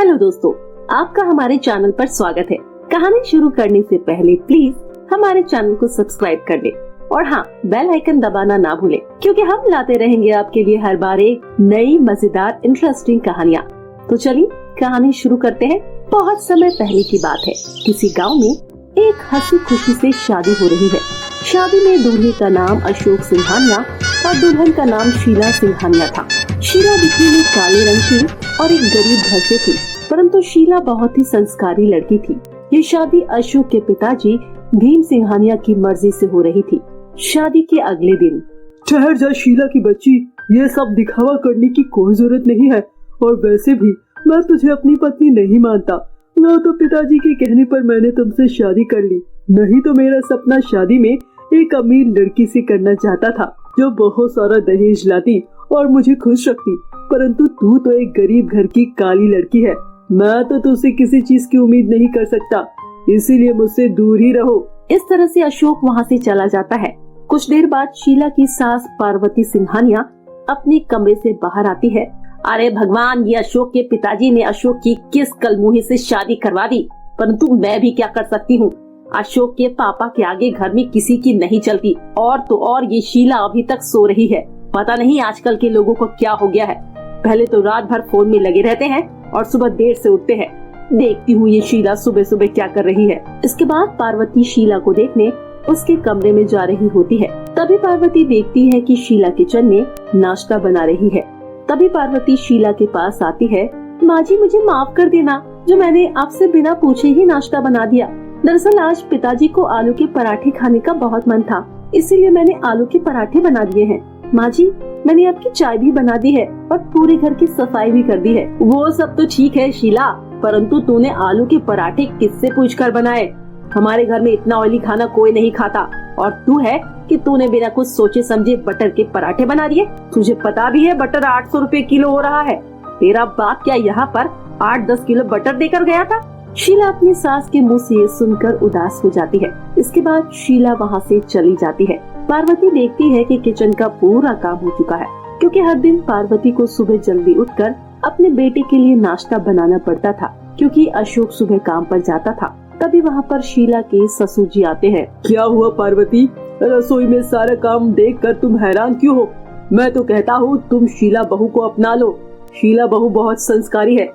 Hello दोस्तों, आपका हमारे चैनल पर स्वागत है। कहानी शुरू करने से पहले प्लीज हमारे चैनल को सब्सक्राइब कर ले और हाँ, बेल आइकन दबाना ना भूले, क्योंकि हम लाते रहेंगे आपके लिए हर बार एक नई मजेदार इंटरेस्टिंग कहानियाँ। तो चलिए कहानी शुरू करते हैं। बहुत समय पहले की बात है। किसी गांव में एक हंसी खुशी से शादी हो रही है। शादी में दूल्हे का नाम अशोक सिंघानिया और दुल्हन का नाम शीला सिंघानिया था। शीला दिखने में काले रंग की और एक गरीब घर से थी, परंतु शीला बहुत ही संस्कारी लड़की थी। ये शादी अशोक के पिताजी भीम सिंघानिया की मर्जी से हो रही थी। शादी के अगले दिन, ठहर जा शीला की बच्ची, ये सब दिखावा करने की कोई जरूरत नहीं है। और वैसे भी मैं तुझे अपनी पत्नी नहीं मानता। ना तो पिताजी के कहने पर मैंने तुमसे शादी कर ली, नहीं तो मेरा सपना शादी में एक अमीर लड़की से करना चाहता था, जो बहुत सारा दहेज लाती और मुझे खुश रखती। परंतु तू तो एक गरीब घर की काली लड़की है। मैं तो तुझसे किसी चीज की उम्मीद नहीं कर सकता, इसीलिए मुझसे दूर ही रहो। इस तरह से अशोक वहाँ से चला जाता है। कुछ देर बाद शीला की सास पार्वती सिंघानिया अपने कमरे से बाहर आती है। अरे भगवान, ये अशोक के पिताजी ने अशोक की किस कलमुही से शादी करवा दी, परंतु मैं भी क्या कर सकती हूँ। अशोक के पापा के आगे घर में किसी की नहीं चलती। और तो और ये शीला अभी तक सो रही है। पता नहीं आजकल के लोगों को क्या हो गया है। पहले तो रात भर फोन में लगे रहते हैं और सुबह देर से उठते हैं। देखती हूँ ये शीला सुबह सुबह क्या कर रही है। इसके बाद पार्वती शीला को देखने उसके कमरे में जा रही होती है। तभी पार्वती देखती है कि शीला किचन में नाश्ता बना रही है। तभी पार्वती शीला के पास आती है। माँ जी, मुझे माफ कर देना, जो मैंने आपसे बिना पूछे ही नाश्ता बना दिया। दरअसल आज पिताजी को आलू के पराठे खाने का बहुत मन था, इसीलिए मैंने आलू के पराठे बना दिए हैं। माँ जी, मैंने आपकी चाय भी बना दी है और पूरे घर की सफाई भी कर दी है। वो सब तो ठीक है शीला, परंतु तूने आलू के पराठे किससे पूछकर बनाए? हमारे घर में इतना ऑयली खाना कोई नहीं खाता, और तू है कि तूने बिना कुछ सोचे समझे बटर के पराठे बना दिए। तुझे पता भी है बटर 800 रुपए किलो हो रहा है। तेरा बाप क्या यहाँ पर 8-10 किलो बटर देकर गया था? शीला अपनी सास के मुंह से सुनकर उदास हो जाती है। इसके बाद शीला वहाँ से चली जाती है। पार्वती देखती है कि किचन का पूरा काम हो चुका है, क्योंकि हर दिन पार्वती को सुबह जल्दी उठकर अपने बेटे के लिए नाश्ता बनाना पड़ता था, क्योंकि अशोक सुबह काम पर जाता था। तभी वहाँ पर शीला के ससुर जी आते हैं। क्या हुआ पार्वती, रसोई में सारा काम देखकर तुम हैरान क्यों हो? मैं तो कहता हूँ तुम शीला बहू को अपना लो। शीला बहू बहुत संस्कारी है,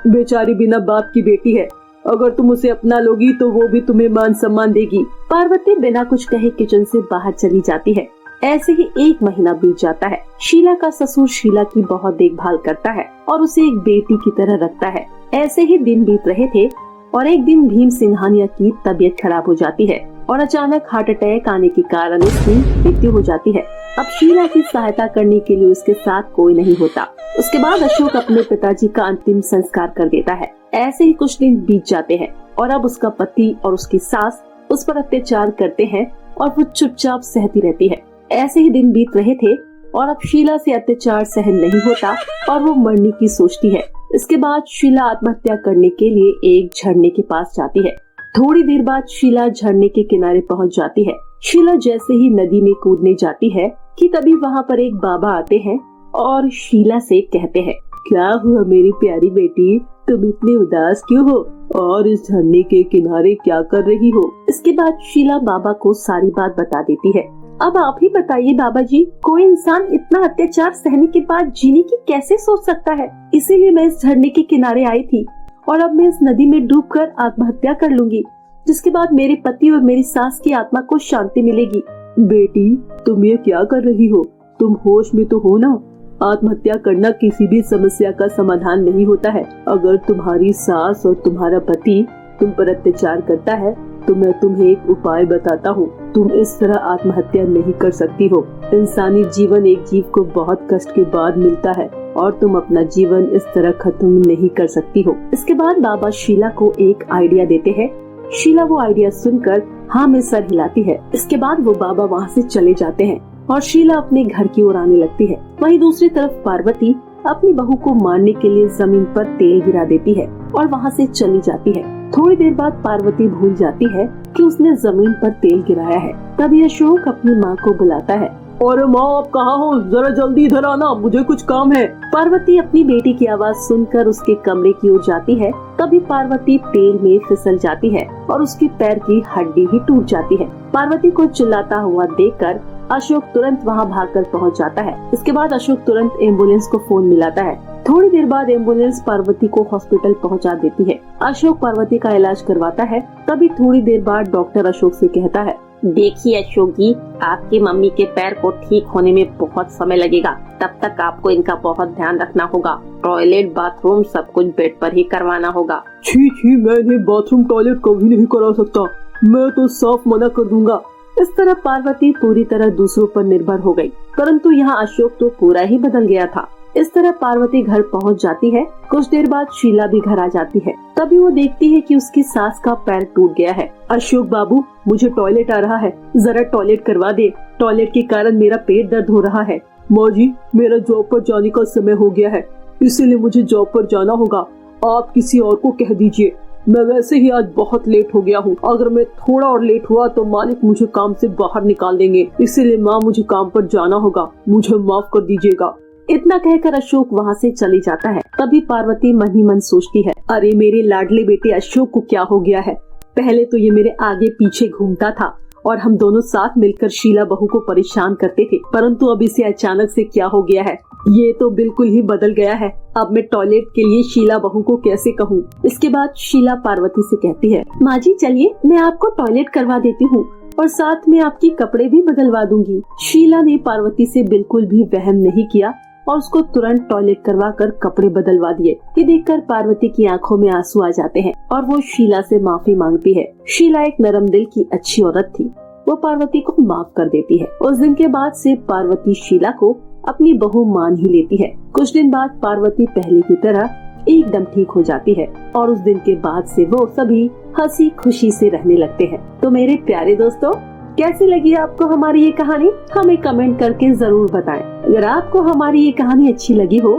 बेचारी बिना बाप की बेटी है। अगर तुम उसे अपना लोगी तो वो भी तुम्हें मान सम्मान देगी। पार्वती बिना कुछ कहे किचन से बाहर चली जाती है। ऐसे ही 1 महीना बीत जाता है। शीला का ससुर शीला की बहुत देखभाल करता है और उसे एक बेटी की तरह रखता है। ऐसे ही दिन बीत रहे थे और एक दिन भीम सिंघानिया की तबीयत खराब हो जाती है और अचानक हार्ट अटैक आने के कारण उसकी मृत्यु हो जाती है। अब शीला की सहायता करने के लिए उसके साथ कोई नहीं होता। उसके बाद अशोक अपने पिताजी का अंतिम संस्कार कर देता है। ऐसे ही कुछ दिन बीत जाते हैं और अब उसका पति और उसकी सास उस पर अत्याचार करते हैं और वो चुपचाप सहती रहती है। ऐसे ही दिन बीत रहे थे और अब शीला से अत्याचार सहन नहीं होता और वो मरने की सोचती है। इसके बाद शीला आत्महत्या करने के लिए एक झरने के पास जाती है। थोड़ी देर बाद शीला झरने के किनारे पहुंच जाती है। शीला जैसे ही नदी में कूदने जाती है कि तभी वहां पर एक बाबा आते हैं और शीला से कहते हैं, क्या हुआ मेरी प्यारी बेटी, तुम इतनी उदास क्यों हो और इस झरने के किनारे क्या कर रही हो? इसके बाद शीला बाबा को सारी बात बता देती है। अब आप ही बताइए बाबा जी, कोई इंसान इतना अत्याचार सहने के बाद जीने की कैसे सोच सकता है? इसीलिए मैं इस झरने के किनारे आई थी और अब मैं इस नदी में डूबकर आत्महत्या कर लूंगी, जिसके बाद मेरे पति और मेरी सास की आत्मा को शांति मिलेगी। बेटी, तुम ये क्या कर रही हो? तुम होश में तो हो ना? आत्महत्या करना किसी भी समस्या का समाधान नहीं होता है। अगर तुम्हारी सास और तुम्हारा पति तुम पर अत्याचार करता है तो मैं तुम्हें एक उपाय बताता हूँ। तुम इस तरह आत्महत्या नहीं कर सकती हो। इंसानी जीवन एक जीव को बहुत कष्ट के बाद मिलता है और तुम अपना जीवन इस तरह खत्म नहीं कर सकती हो। इसके बाद बाबा शीला को एक आइडिया देते हैं। शीला वो आइडिया सुनकर हाँ में सर हिलाती है। इसके बाद वो बाबा वहाँ से चले जाते हैं और शीला अपने घर की ओर आने लगती है। वहीं दूसरी तरफ पार्वती अपनी बहू को मारने के लिए जमीन पर तेल गिरा देती है और वहाँ से चली जाती है। थोड़ी देर बाद पार्वती भूल जाती है कि उसने जमीन पर तेल गिराया है। तभी अशोक अपनी माँ को बुलाता है। और माँ, आप कहाँ हो? जरा जल्दी इधर आना, मुझे कुछ काम है। पार्वती अपनी बेटी की आवाज सुनकर उसके कमरे की ओर जाती है। तभी पार्वती तेल में फिसल जाती है और उसके पैर की हड्डी ही टूट जाती है। पार्वती को चिल्लाता हुआ देखकर अशोक तुरंत वहां भागकर पहुंच जाता है। इसके बाद अशोक तुरंत एम्बुलेंस को फोन मिलाता है। थोड़ी देर बाद एम्बुलेंस पार्वती को हॉस्पिटल पहुंचा देती है। अशोक पार्वती का इलाज करवाता है। तभी थोड़ी देर बाद डॉक्टर अशोक से कहता है, देखिए अशोक जी, आपकी मम्मी के पैर को ठीक होने में बहुत समय लगेगा। तब तक आपको इनका बहुत ध्यान रखना होगा। टॉयलेट, बाथरूम सब कुछ बेड पर ही करवाना होगा। छी, मैं इन्हें बाथरूम टॉयलेट कभी नहीं करा सकता। मैं तो साफ मना कर दूंगा। इस तरह पार्वती पूरी तरह दूसरों पर निर्भर हो गई, परंतु यहाँ अशोक तो पूरा ही बदल गया था। इस तरह पार्वती घर पहुँच जाती है। कुछ देर बाद शीला भी घर आ जाती है। तभी वो देखती है कि उसकी सास का पैर टूट गया है। अशोक बाबू, मुझे टॉयलेट आ रहा है, जरा टॉयलेट करवा दे। टॉयलेट के कारण मेरा पेट दर्द हो रहा है। माँ जी, मेरा जॉब पर जाने का समय हो गया है, इसीलिए मुझे जॉब पर जाना होगा। आप किसी और को कह दीजिए। मैं वैसे ही आज बहुत लेट हो गया हूँ। अगर मैं थोड़ा और लेट हुआ तो मालिक मुझे काम से बाहर निकाल देंगे। इसीलिए माँ, मुझे काम पर जाना होगा, मुझे माफ कर दीजिएगा। इतना कहकर अशोक वहाँ से चली जाता है। तभी पार्वती मन ही मन सोचती है, अरे मेरे लाडले बेटे अशोक को क्या हो गया है। पहले तो ये मेरे आगे पीछे घूमता था और हम दोनों साथ मिलकर शीला बहू को परेशान करते थे, परंतु अब इसे अचानक से क्या हो गया है। ये तो बिल्कुल ही बदल गया है। अब मैं टॉयलेट के लिए शीला बहू को कैसे कहूँ। इसके बाद शीला पार्वती से कहती है, माँ जी चलिए, मैं आपको टॉयलेट करवा देती हूँ और साथ में आपकी कपड़े भी बदलवा दूंगी। शीला ने पार्वती से बिल्कुल भी वहम नहीं किया और उसको तुरंत टॉयलेट करवा कर कपड़े बदलवा दिए। ये देखकर पार्वती की आंखों में आंसू आ जाते हैं और वो शीला से माफी मांगती है। शीला एक नरम दिल की अच्छी औरत थी। वो पार्वती को माफ कर देती है। उस दिन के बाद से पार्वती शीला को अपनी बहू मान ही लेती है। कुछ दिन बाद पार्वती पहले की तरह एकदम ठीक हो जाती है और उस दिन के बाद से वो सभी हंसी खुशी से रहने लगते हैं। तो मेरे प्यारे दोस्तों, कैसी लगी आपको हमारी ये कहानी? हमें कमेंट करके जरूर बताएं। अगर आपको हमारी ये कहानी अच्छी लगी हो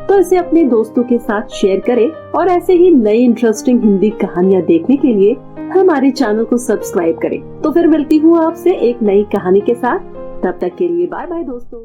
तो इसे अपने दोस्तों के साथ शेयर करें और ऐसे ही नई इंटरेस्टिंग हिंदी कहानियाँ देखने के लिए हमारे चैनल को सब्सक्राइब करें। तो फिर मिलती हूँ आपसे एक नई कहानी के साथ। तब तक के लिए बाय बाय दोस्तों।